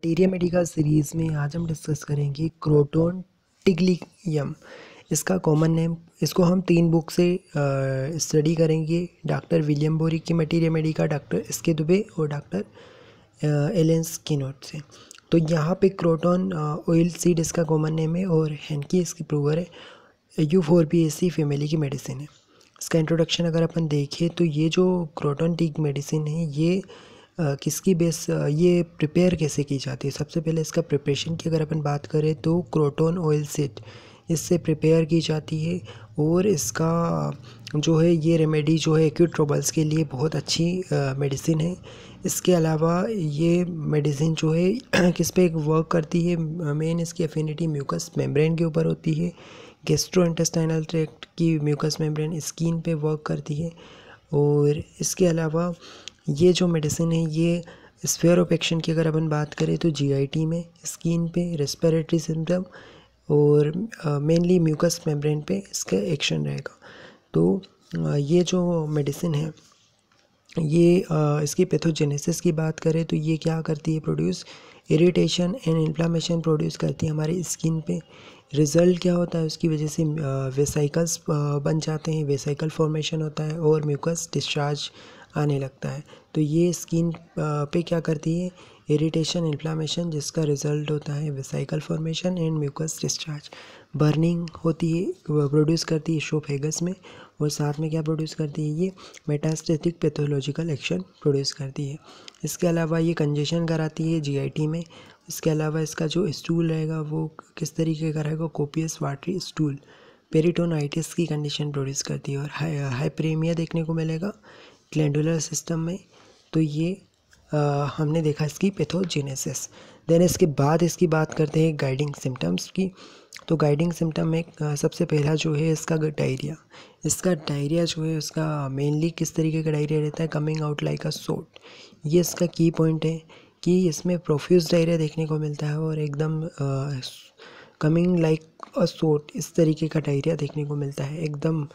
Bacteria Medica series में आज हम डिस्कस करेंगे क्रोटोन टिग्लियम। इसका कॉमन नेम, इसको हम 3 बुक से स्टडी करेंगे। डॉक्टर विलियम बोरी की bacteria Medica, doctor S K. Dubey और डॉक्टर एलन स्किनोट से। तो यहाँ पे क्रोटोन ऑयल सीड इसका कॉमन नेम है और हैंकी इसकी प्रूवर है। यूफोर्बिएसी फैमिली की मेडिसिन है। इसका इंट्रोडक्शन अगर अपन देखें तो ये जो क्रोटोन टिक मेडिसिन है ये किसकी बेस ये प्रिपेयर कैसे की जाती है। सबसे पहले इसका प्रिपरेशन की अगर अपन बात करें तो क्रोटोन ऑयल सीड इससे प्रिपेयर की जाती है और इसका जो है ये रेमेडी जो है एक्यूट ट्रबल्स के लिए बहुत अच्छी मेडिसिन है। इसके अलावा ये मेडिसिन जो है किस पे वर्क करती है, मेन इसकी एफिनिटी म्यूकस मेम्ब्रेन के ऊपर होती है। गैस्ट्रोइंटेस्टाइनल ट्रैक्ट की म्यूकस मेम्ब्रेन स्किन पे वर्क करती है। और इसके अलावा ये जो मेडिसिन है ये स्फीयर ऑफ एक्शन की अगर अपन बात करें तो जीआईटी में, स्किन पे, रेस्पिरेटरी सिम्टम और मेनली म्यूकस मेम्ब्रेन पे इसका एक्शन रहेगा। तो ये जो मेडिसिन है ये इसकी पैथोजेनेसिस की बात करें तो ये क्या करती है, produce irritation and inflammation produce करती है हमारी स्किन पे। रिज़ल्ट क्या होता है, उसकी वजह से वेसाइकल्स बन जाते हैं, वेसाइकल फॉर्मेशन होता है और म्यूकस डिस्चार्ज आने लगता है। तो ये स्किन पे क्या करती है, इरिटेशन, इन्फ्लामेशन, जिसका रिज़ल्ट होता है vesicle formation and mucus discharge. Burning होती है, प्रोड्यूस करती है इशोफेगस में और साथ में क्या प्रोड्यूस करती है, ये मेटास्टेटिक पैथोलॉजिकल एक्शन प्रोड्यूस करती है। इसके अलावा ये कंजेशन कराती है जीआईटी में। इसके अलावा इसका जो स्टूल रहेगा वो किस तरीके का रहेगा, कोपियस वाटरी स्टूल। पेरिटोनाइटिस की कंडीशन प्रोड्यूस करती है और हाइपरेमिया देखने को मिलेगा ग्लैंडुलर सिस्टम में। तो ये हमने देखा इसकी पैथोजेनेसिस। देन इसके बाद इसकी बात करते हैं गाइडिंग सिम्टम्स की। तो गाइडिंग सिम्टम में सबसे पहला जो है इसका डायरिया। इसका डायरिया जो है उसका मेनली किस तरीके का डायरिया रहता है, कमिंग आउट लाइक अ सोट। ये इसका की पॉइंट है कि इसमें प्रोफ्यूज डायरिया देखने को मिलता है और एकदम कमिंग लाइक अ सोट इस तरीके का डायरिया देखने को मिलता है एकदम।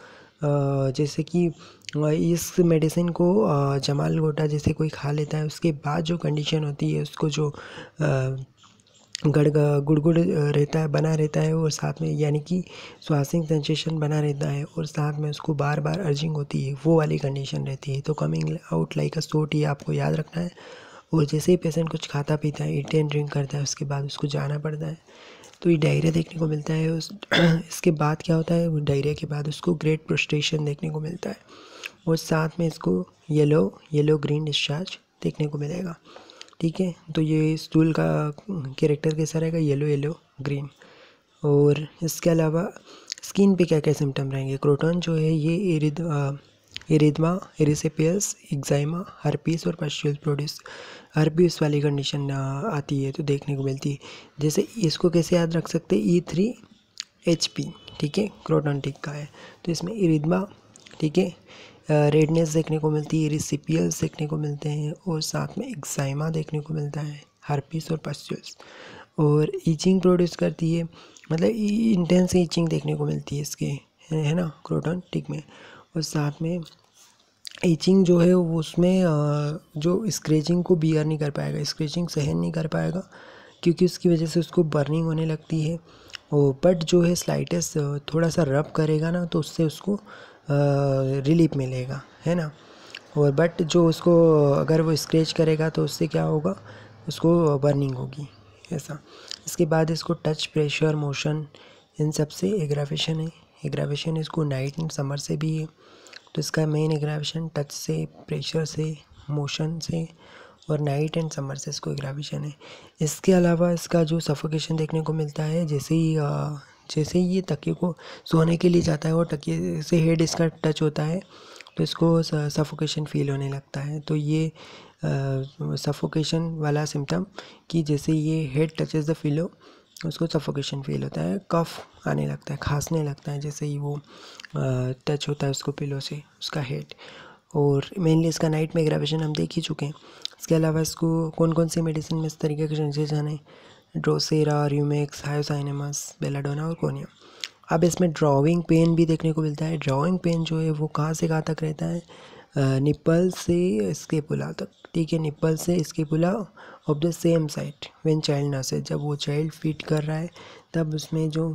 जैसे कि इस मेडिसिन को जमाल गोटा जैसे कोई खा लेता है उसके बाद जो कंडीशन होती है उसको जो गुड़गुड़ रहता है, बना रहता है और साथ में यानी कि स्वासिंग सेंसेशन बना रहता है और साथ में उसको बार बार अर्जिंग होती है, वो वाली कंडीशन रहती है। तो कमिंग आउट लाइक अ सोट ये आपको याद रखना है। और जैसे ही पेशेंट कुछ खाता पीता है, ईट एंड ड्रिंक करता है, उसके बाद उसको जाना पड़ता है तो ये डायरिया देखने को मिलता है। इसके बाद क्या होता है, वो डायरिया के बाद उसको ग्रेट प्रोस्ट्रेशन देखने को मिलता है और साथ में इसको येलो ग्रीन डिस्चार्ज देखने को मिलेगा। ठीक है, तो ये स्टूल का कैरेक्टर कैसा रहेगा, येलो ग्रीन। और इसके अलावा स्किन पे क्या क्या सिम्टम रहेंगे, क्रोटोन जो है ये इरिदमा, एरिसेपियस, एक्जाइमा, हर्पीस और पस्ट्यूल्स प्रोड्यूस, हर्पीस वाली कंडीशन आती है तो देखने को मिलती है। जैसे इसको कैसे याद रख सकते हैं, E3HP, ठीक है, क्रोटोन टिक का है। तो इसमें इरिदमा, ठीक है, रेडनेस देखने को मिलती है, एरिसेपियस देखने को मिलते हैं और साथ में एक्जाइमा देखने को मिलता है, हर्पीस और पस्ट्यूल्स। और ईचिंग प्रोड्यूस करती है, मतलब इंटेंस ईचिंग देखने को मिलती है इसके, है ना, क्रोटोन टिक में। और साथ में ईचिंग जो है वो उसमें जो स्क्रैचिंग को बियर नहीं कर पाएगा, स्क्रैचिंग सहन नहीं कर पाएगा क्योंकि उसकी वजह से उसको बर्निंग होने लगती है। और बट जो है स्लाइटेस्ट थोड़ा सा रब करेगा ना तो उससे उसको रिलीफ मिलेगा, है ना। और बट जो उसको अगर वो स्क्रैच करेगा तो उससे क्या होगा, उसको बर्निंग होगी, ऐसा। इसके बाद इसको टच, प्रेशर, मोशन, इन सब से एग्रावेशन है। एग्रावेशन इसको नाइट एंड समर से भी है। तो इसका मेन एग्रावेशन टच से, प्रेशर से, मोशन से और नाइट एंड समर से इसको एग्रावेशन है। इसके अलावा इसका जो सफोकेशन देखने को मिलता है, जैसे ही ये तकिए को सोने के लिए जाता है और तकिए से हेड इसका टच होता है तो इसको सफोकेशन फील होने लगता है। तो ये सफोकेशन वाला सिम्टम कि जैसे ये हेड टचेस द पिलो उसको सफोकेशन फील होता है, कफ आने लगता है, खांसने लगता है जैसे ही वो टच होता है उसको पिलो से उसका हेड। और मेनली इसका नाइट में एग्रावेशन हम देख ही चुके हैं। इसके अलावा इसको कौन कौन सी मेडिसिन में इस तरीके के चेंजेस आने, ड्रोसेरा, र्यूमेक्स, हायोसाइनेमस, बेलाडोना और कोनियम। अब इसमें ड्राविंग पेन भी देखने को मिलता है। ड्राविंग पेन जो है वो कहाँ से कहाँ तक रहता है, निप्पल से स्केपुला तक, ठीक है, निप्पल से scapula of the same side when child nurses, जब वो चाइल्ड फीड कर रहा है तब उसमें जो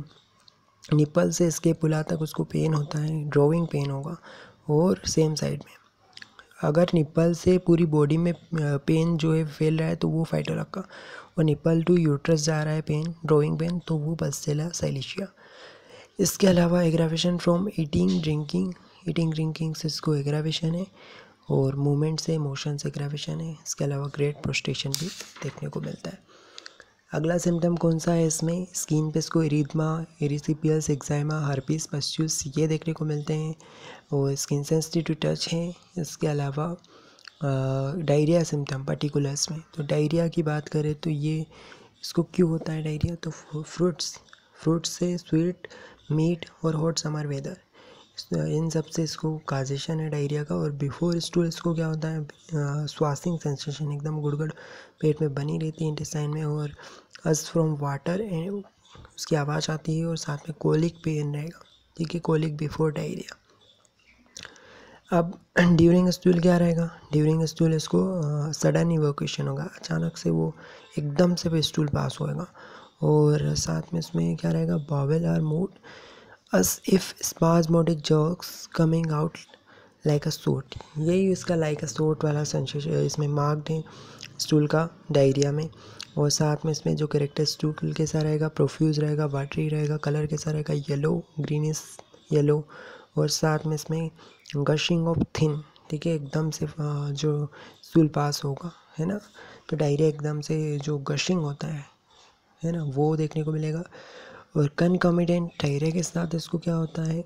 निप्पल से स्केपुला तक उसको पेन होता है, ड्रॉइंग पेन होगा। और सेम साइड में अगर निप्पल से पूरी बॉडी में पेन जो है फैल रहा है तो वो फाइटोलक का, और निप्पल टू यूट्रस जा रहा है पेन, ड्रॉइंग पेन, तो वो पस्टेला साइलिशिया। इसके अलावा एग्रावेशन फ्रॉम ईटिंग ड्रिंकिंग से इसको एग्रावेशन है, और मूवमेंट से, मोशन से एग्रावेशन है। इसके अलावा ग्रेट प्रोस्ट्रेशन भी देखने को मिलता है। अगला सिम्टम कौन सा है इसमें, स्किन पे इसको इरिथमा, एरिसिपियल्स, एक्जाइमा, हर्पीस पस्ट्यूल्स ये देखने को मिलते हैं, और स्किन सेंसिटिव टू टच है। इसके अलावा डायरिया सिम्टम पर्टिकुलर्स में, तो डायरिया की बात करें तो ये इसको क्यों होता है डायरिया, तो फ्रूट्स से, स्वीट मीट और हॉट समर वेदर, इन सब से इसको काजेशन है डायरिया का। और बिफोर स्टूल इसको क्या होता है, स्वासिंग सेंसेशन, एकदम गुड़गुड़ पेट में बनी रहती है इंटेस्टाइन में, और अस फ्रॉम वाटर उसकी आवाज़ आती है, और साथ में कोलिक पेन रहेगा, ठीक है, कोलिक बिफोर डायरिया। अब ड्यूरिंग स्टूल क्या रहेगा, ड्यूरिंग स्टूल इसको सडन इवोकेशन होगा, अचानक से वो एकदम से स्टूल पास होएगा। और साथ में इसमें क्या रहेगा, bowels are moved as if spasmodic jerks coming out like a shot, यही इसका लाइक अ सोट वाला सेंसेशन इसमें मार्क्ड है स्टूल का डायरिया में। और साथ में इसमें जो कैरेक्टर स्टूल कैसा रहेगा, प्रोफ्यूज रहेगा, वाटरी रहेगा, कलर कैसा रहेगा, येलो, ग्रीनिश येलो। और साथ में इसमें गशिंग ऑफ थिन, ठीक है, एकदम से जो स्टूल पास होगा, है ना, तो डायरिया एकदम से जो गशिंग होता है ना, वो देखने को मिलेगा। और कनकॉमिडेंट डायरिया के साथ इसको क्या होता है,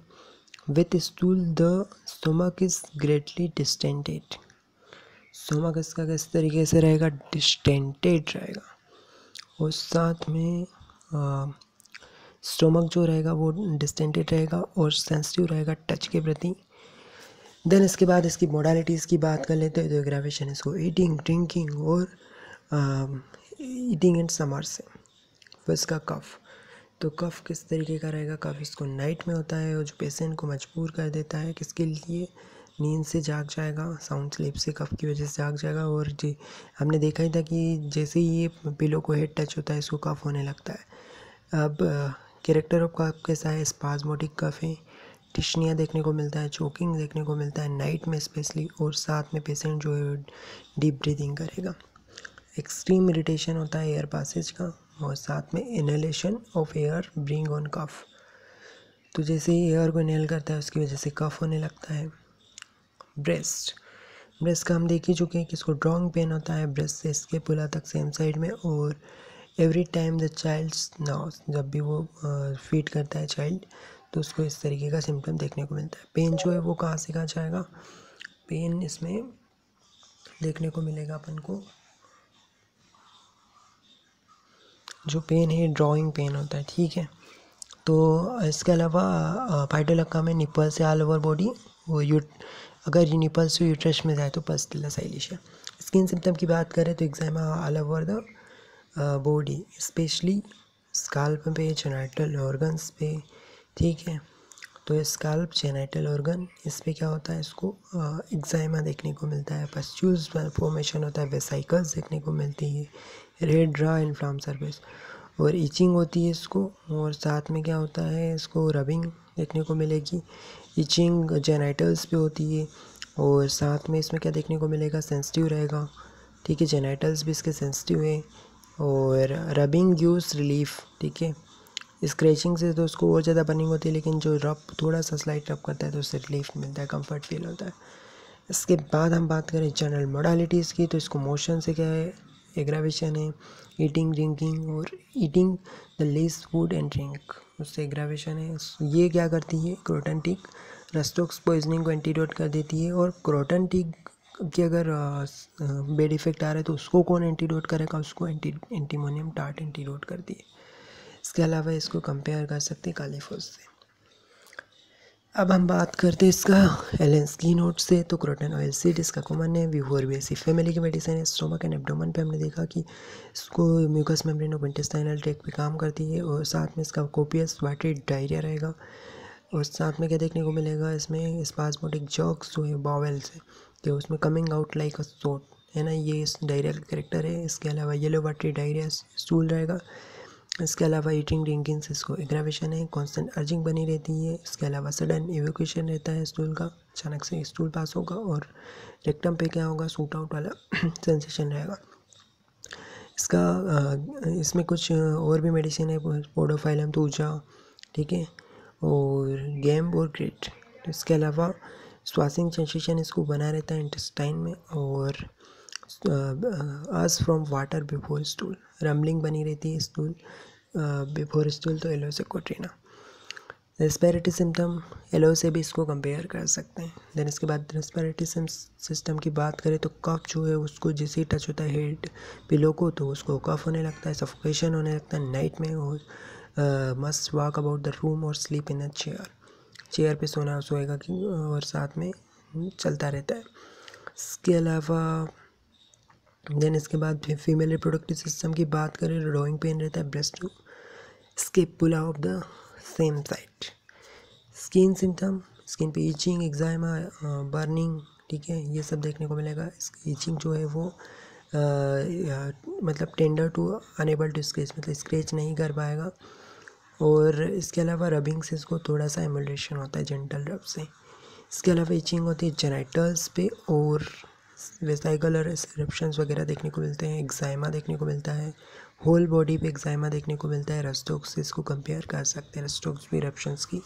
with stool the stomach is greatly distended, stomach इसका किस तरीके से रहेगा, डिस्टेंटेड रहेगा। और साथ में स्टोमक जो रहेगा वो डिस्टेंटेड रहेगा और सेंसिटिव रहेगा टच के प्रति। देन इसके बाद इसकी मोडालिटीज़ की बात कर लेते हैं, तो एग्रावेशन इसको ईटिंग, ड्रिंकिंग और ईटिंग एंड समर से। फिर इसका कफ, तो कफ किस तरीके का रहेगा, कफ इसको नाइट में होता है, और जो पेशेंट को मजबूर कर देता है किसके लिए, नींद से जाग जाएगा, साउंड स्लीप से कफ की वजह से जाग जाएगा। और जी हमने देखा ही था कि जैसे ही ये पिलो को हेड टच होता है इसको कफ होने लगता है। अब कैरेक्टर ऑफ कफ कैसा है, स्पाज्मोटिक कफ है, टिश्निया देखने को मिलता है, चोकिंग देखने को मिलता है नाइट में स्पेशली, और साथ में पेशेंट जो है डीप ब्रीदिंग करेगा। एक्सट्रीम इरिटेशन होता है एयर पासेज का, और साथ में inhalation of air bring on cough, तो जैसे ही एयर को इनहेल करता है उसकी वजह से कफ होने लगता है। ब्रेस्ट का हम देख ही चुके हैं कि इसको ड्रॉइंग पेन होता है ब्रेस्ट से स्केपुला तक सेम साइड में। और एवरी टाइम द चाइल्ड्स नॉस, जब भी वो फीड करता है चाइल्ड तो उसको इस तरीके का सिम्टम देखने को मिलता है। पेन जो है वो कहाँ से कहाँ जाएगा, पेन इसमें देखने को मिलेगा अपन को, जो पेन है ड्रॉइंग पेन होता है, ठीक है। तो इसके अलावा फाइटोलक्का में निपल से ऑल ओवर बॉडी, वो अगर निपल से यूट्रस में जाए तो पस्टिला साइलिशिया। स्किन सिम्टम की बात करें तो eczema all over the body, specially scalp पे, जेनाइटल ऑर्गन्स पे, ठीक है। तो स्काल्प, जेनाइटल ऑर्गन, इस पर क्या होता है, इसको एक्जाइमा देखने को मिलता है। पस्ट्यूल्स फॉर्मेशन होता है, वेसाइकल्स देखने को मिलती है, रेड ड्रा इन्फ्लाम सरफेस, और ईचिंग होती है इसको। और साथ में क्या होता है, इसको रबिंग देखने को मिलेगी। ईचिंग जेनाइटल्स पे होती है, और साथ में इसमें क्या देखने को मिलेगा, सेंसिटिव रहेगा, ठीक है, जेनाइटल्स भी इसके सेंसिटिव है। और रबिंग गिव्स रिलीफ, ठीक है, स्क्रैचिंग से तो उसको और ज़्यादा बर्निंग होती है, लेकिन जो रब थोड़ा सा स्लाइट रब करता है तो उससे रिलीफ मिलता है, कंफर्ट फील होता है। इसके बाद हम बात करें जनरल मोडालिटीज़ की, तो इसको मोशन से क्या है, एग्रावेशन है, ईटिंग, ड्रिंकिंग और eating the less food and drink, उससे एग्रावेशन है। ये क्या करती है, क्रोटन टिक रस्टोक्स पॉइजनिंग को एंटीडोट कर देती है। और क्रोटन टिक कि अगर बेड इफेक्ट आ रहा है तो उसको कौन एंटीडोट करेगा, उसको एंटीमोनियम टार्ट एंटीडोट करती है। इसके अलावा इसको कंपेयर कर सकते हैं कालीफोस से। अब हम बात करते हैं इसका एलेंस्की नोट से, तो क्रोटन ऑयल सीड इसका कॉमन है, विवोरबिएसी फैमिली की मेडिसिन है। स्टोमक एंड एब्डोमेन पे हमने देखा कि इसको mucus membrane of intestinal tract पे काम करती है। और साथ में इसका कोपियस वाटरी डायरिया रहेगा। और साथ में क्या देखने को मिलेगा, इसमें स्पाज्मोटिक जॉक्स जो है बावेल से, कि उसमें coming out like a shot, है ना, ये इस डायरिया का कैरेक्टर है। इसके अलावा येलो वाटरी डायरिया स्टूल रहेगा। इसके अलावा ईटिंग ड्रिंकिंग से इसको एग्रावेशन है, कांस्टेंट अर्जिंग बनी रहती है। इसके अलावा सडन इवोक्यूशन रहता है स्टूल का, अचानक से स्टूल पास होगा। और रेक्टम पे क्या होगा, सूट आउट वाला सेंसेशन रहेगा। इसमें कुछ और भी मेडिसिन है, पोडोफाइलम तूजा, ठीक है, और गैम्ब और ग्रेट। इसके अलावा स्वासिंग सेंसेशन इसको बना रहता है इंटेस्टाइन में। और us from water before stool, rumbling बनी रहती है स्टूल बिफोर स्टूल, तो एलो से कोट्रीना। रेस्पिरेटरी सिम्टम एलो से भी इसको कंपेयर कर सकते हैं। देन इसके बाद रेस्पिरेटरी सिस्टम की बात करें तो कफ जो है उसको जैसे ही टच होता है हेड पिलो को तो उसको कफ होने लगता है, सफोकेशन होने लगता है नाइट में। और must walk about the room और स्लीप इन अ चेयर पे सोएगा कि और साथ में चलता रहता है। इसके अलावा देन इसके बाद फीमेल रिप्रोडक्टिव सिस्टम की बात करें तो ड्रॉइंग पेन रहता है breast to scapula of the same side. Skin symptom, skin पे ईचिंग, एक्जाइमा, बर्निंग, ठीक है, ये सब देखने को मिलेगा। ईचिंग जो है वो मतलब tender to enable to scratch, मतलब स्क्रैच नहीं कर पाएगा। और इसके अलावा रबिंग से इसको थोड़ा सा एमुलेशन होता है जेंटल रब से। इसके अलावा ईचिंग होती है जेनाइटल्स पे और वेसाइकल और एरप्शंस वगैरह देखने को मिलते हैं। एक्जाइमा देखने को मिलता है, होल बॉडी पे एक्जाइमा देखने को मिलता है। रस्टोक्स से इसको कंपेयर कर सकते हैं, रस्टोक्स भी एरप्शंस की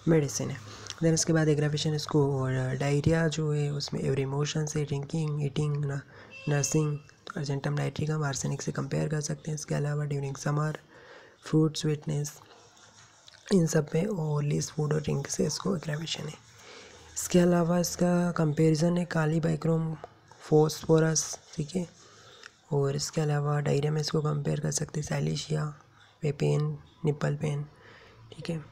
मेडिसिन है। देन इसके बाद एग्रावेशन इसको डायरिया जो है उसमें एवरी मोशन से, ड्रिंकिंग, ईटिंग, नर्सिंग, तो अर्जेंटम नाइट्रिकम आर्सेनिक से कंपेयर कर सकते हैं। इसके अलावा ड्यूरिंग समर फ्रूट स्वीटनेस, इन सब में और लीस्ट फूड और ड्रिंक से इसको एग्रावेशन है। इसके अलावा इसका कंपैरिजन है काली बाइक्रोम फोस्फोरस, ठीक है। और इसके अलावा डायरिया में इसको कंपेयर कर सकते हैं साइलेशिया पे पेन, निपल पेन, ठीक है।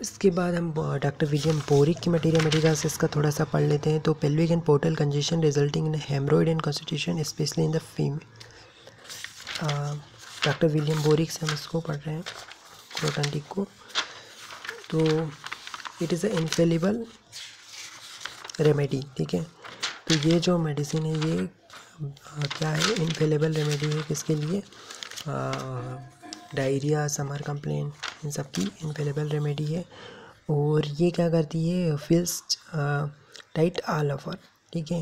इसके बाद हम डॉक्टर विलियम बोरिक की मटेरिया मेडिका से इसका थोड़ा सा पढ़ लेते हैं। तो pelvic and portal congestion resulting in hemorrhoid and constitution specially in the female. Doctor William Boericke से हम इसको पढ़ रहे हैं क्रोटन को। तो it is a infallible remedy, ठीक है। तो ये जो मेडिसिन है ये क्या है, इनफेलेबल रेमेडी है किसके लिए, डायरिया, समर कंप्लेन, इन सब की इनफेलेबल रेमेडी है। और ये क्या करती है, फील्स टाइट ऑल ओवर, ठीक है।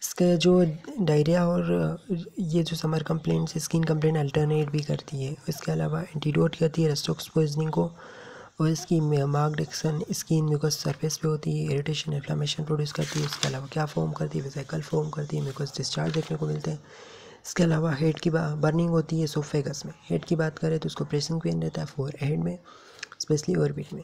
इसका जो डायरिया और ये जो समर कंप्लेन से स्किन कंप्लेन अल्टरनेट भी करती है। इसके अलावा एंटीडोट करती है रस्टोक्स पॉइजनिंग को। और इसकी marked action skin mucus surface पे होती है, इरिटेशन इन्फ्लेमेशन प्रोड्यूस करती है। इसके अलावा क्या फॉर्म करती है, वेसिकल फॉर्म करती है, म्यूकस डिस्चार्ज देखने को मिलते हैं। इसके अलावा हेड की बर्निंग होती है सोफेगस में। हेड की बात करें तो उसको प्रेसिंग पेन रहता है फोर हेड में, स्पेशली ऑर्बिट में।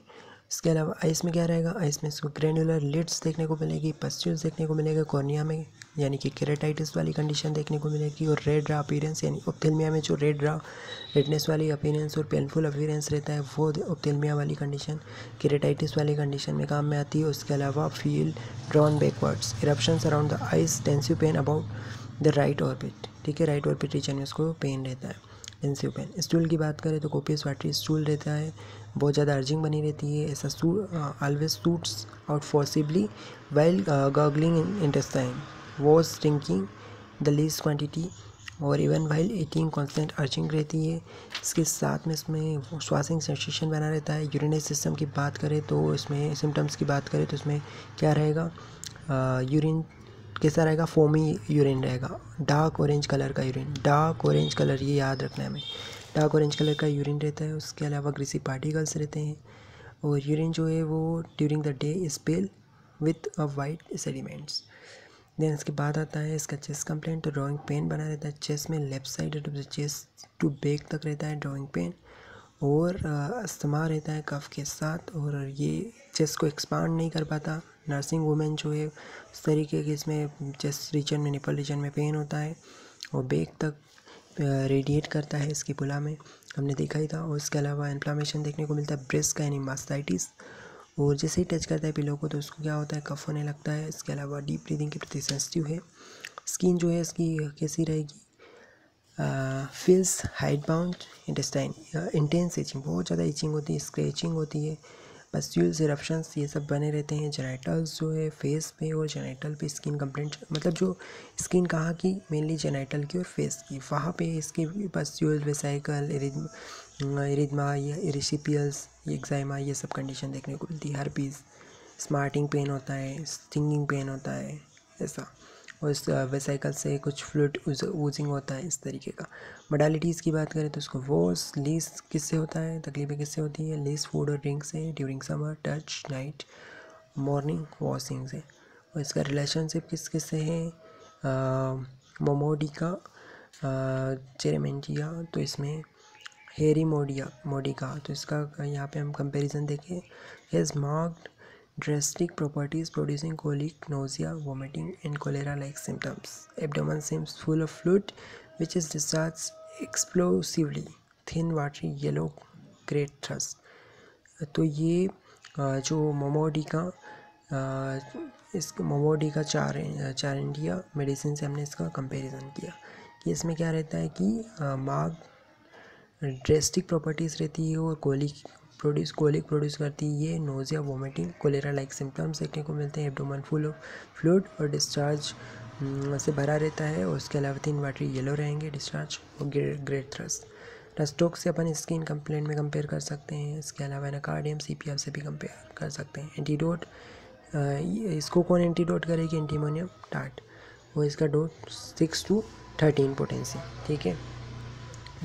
इसके अलावा आइस में क्या रहेगा, आइस में इसको ग्रेनुलर लिड्स देखने को मिलेगी, पस्ट्यूल्स देखने को मिलेगा। कॉर्निया में यानी कि केराटाइटिस वाली कंडीशन देखने को मिलेगी। और रेड रा अपीयरेंस यानी ऑप्थेल्मिया में जो रेडनेस वाली अपीयरेंस और पेनफुल अपीयरेंस रहता है वो ऑप्थेल्मिया वाली कंडीशन केराटाइटिस वाली कंडीशन में काम में आती है। उसके अलावा feel drawn backwards, eruptions around the eyes, tensive pain about the right orbit, ठीक है, राइट ऑर्बिट रीजन में उसको पेन रहता है, टेंसिव पेन। स्टूल की बात करें तो कोपियस वाटरी स्टूल रहता है, बहुत ज़्यादा अर्जिंग बनी रहती है। ऐसा always shoots out forcibly while gurgling intestine, was drinking the least quantity और even while eating constant urging रहती है। इसके साथ में इसमें श्वासिंग सेंसेशन बना रहता है। यूरिनरी सिस्टम की बात करें तो इसमें सिम्टम्स की बात करें तो इसमें क्या रहेगा, यूरिन कैसा रहेगा, फोमी यूरिन रहेगा, डार्क ऑरेंज कलर का यूरिन, डार्क ऑरेंज कलर, ये याद रखना है हमें, डार्क ऑरेंज कलर का यूरिन रहता है। उसके अलावा ग्रीसी पार्टिकल्स रहते हैं। और यूरिन जो है वो during the day is pale with a white sediments. Then इसके बाद आता है इसका चेस्ट कंप्लेंट। तो ड्रॉइंग पेन बना रहता है चेस्ट में, left side of the chest to back तक रहता है ड्रॉइंग पेन। और अस्थमा रहता है कफ के साथ, और ये चेस्ट को एक्सपांड नहीं कर पाता। नर्सिंग वुमेन जो है उस तरीके के इसमें चेस्ट रीजन में, निपल रीजन में पेन होता है और बैक तक रेडिएट करता है इसकी पुला में, हमने देखा ही था। और इसके अलावा इन्फ्लामेशन देखने को मिलता है ब्रेस्ट का यानी मास्टाइटिस। और जैसे ही टच करता है पिलो को तो उसको क्या होता है, कफ होने लगता है। इसके अलावा डीप ब्रीदिंग के प्रति सेंसिटिव है। स्किन जो है इसकी कैसी रहेगी, feels hide bound intestine, intense etching, बहुत ज़्यादा इचिंग होती है, स्क्रैचिंग होती है, पस्ट्यूल्स, इरप्शंस ये सब बने रहते हैं। जेनाइटल्स जो है फेस पे और जेनाइटल पे स्किन कंप्लेंट, मतलब जो स्किन कहाँ की, मेनली जेनाइटल की और फेस की, वहाँ पे इसके पस्ट्यूल्स, वेसाइकल, इरिदमा, इरिसिपियल्स, एक्जाइमा, ये सब कंडीशन देखने को मिलती है। हर्पीस, स्मार्टिंग पेन होता है, स्टिंगिंग पेन होता है ऐसा, और इस वेसाइकल से कुछ फ्लूइड ऊजिंग होता है इस तरीके का। मोडालिटीज़ की बात करें तो उसको वॉश, लीस किससे होता है, तकलीफें किससे होती है, लीस फूड और ड्रिंक से, during summer, touch, night, morning, washing से। और इसका रिलेशनशिप किस किस से है, मोमोडिका, चेरेमेंटिया, तो इसमें हेरी मोडिका, तो इसका यहाँ पे हम कंपैरिजन देखें। Has marked drastic properties producing colic, nausea, vomiting and cholera like symptoms. Abdomen seems full of fluid which is discharged explosively, thin watery yellow great thirst। तो ये जो मोमोडिका, इस मोमोडिका चारेंडिया मेडिसिन से हमने इसका कंपैरिजन किया कि इसमें क्या रहता है कि मार्क्ड ड्रेस्टिक प्रॉपर्टीज़ रहती है और कोलिक प्रोड्यूस करती है। ये nausea, vomiting, cholera like symptoms देखने को मिलते हैं। एब्डोमेन फुल ऑफ फ्लूइड और डिस्चार्ज से भरा रहता है, और उसके अलावा 3 वाटरी येलो रहेंगे डिस्चार्ज, और ग्रेट थ्रस्ट। रस्टोक से अपन स्किन कंप्लेंट में कंपेयर कर सकते हैं। इसके अलावा एनाकार्डियम, CPF से भी कंपेयर कर सकते हैं। एंटीडोट, इसको कौन एंटीडोट करेगी, एंटीमोनियम टाट, वो इसका डोट 6 to 13 पोटेंसी, ठीक है।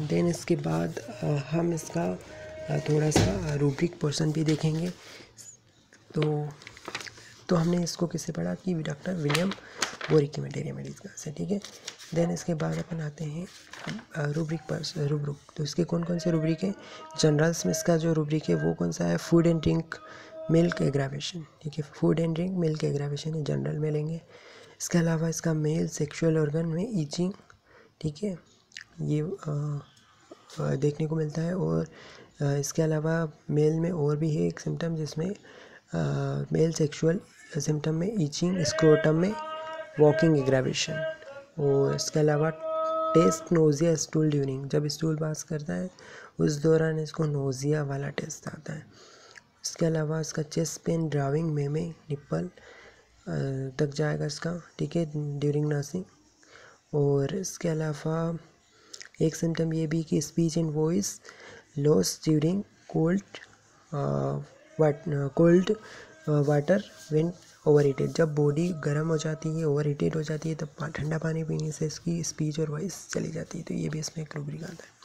देन इसके बाद हम इसका थोड़ा सा रूब्रिक पोर्शन भी देखेंगे। तो हमने इसको किससे पढ़ा कि डॉक्टर विलियम बोरी की मेटीरियल से, ठीक है। देन इसके बाद अपन आते हैं रूब्रिक। तो इसके कौन कौन से रूब्रिक हैं। जनरल्स में इसका जो रूब्रिक है वो कौन सा है, food and drink, milk aggravation, ठीक है। Food and drink, milk aggravation है, जनरल में लेंगे। इसके अलावा इसका मेल सेक्सुअल ऑर्गन में ईचिंग, ठीक है, ये देखने को मिलता है। और इसके अलावा मेल में और भी है एक सिम्टम, जिसमें मेल सेक्सुअल सिम्टम में ईचिंग, स्क्रोटम में वॉकिंग एग्रावेशन। और इसके अलावा टेस्ट नोजिया स्टूल ड्यूरिंग, जब स्टूल पास करता है उस दौरान इसको नोजिया वाला टेस्ट आता है। इसके अलावा इसका चेस्ट पेन, ड्राविंग, मेमे, निप्पल तक जाएगा इसका, ठीक है, ड्यूरिंग नर्सिंग। और इसके अलावा एक सिम्टम ये भी कि speech and voice loss during cold water when over heated, जब बॉडी गर्म हो जाती है, ओवर हीटेड हो जाती है, तब ठंडा पानी पीने से इसकी स्पीच और वॉइस चली जाती है। तो ये भी इसमें एक रूब्रिक आता है।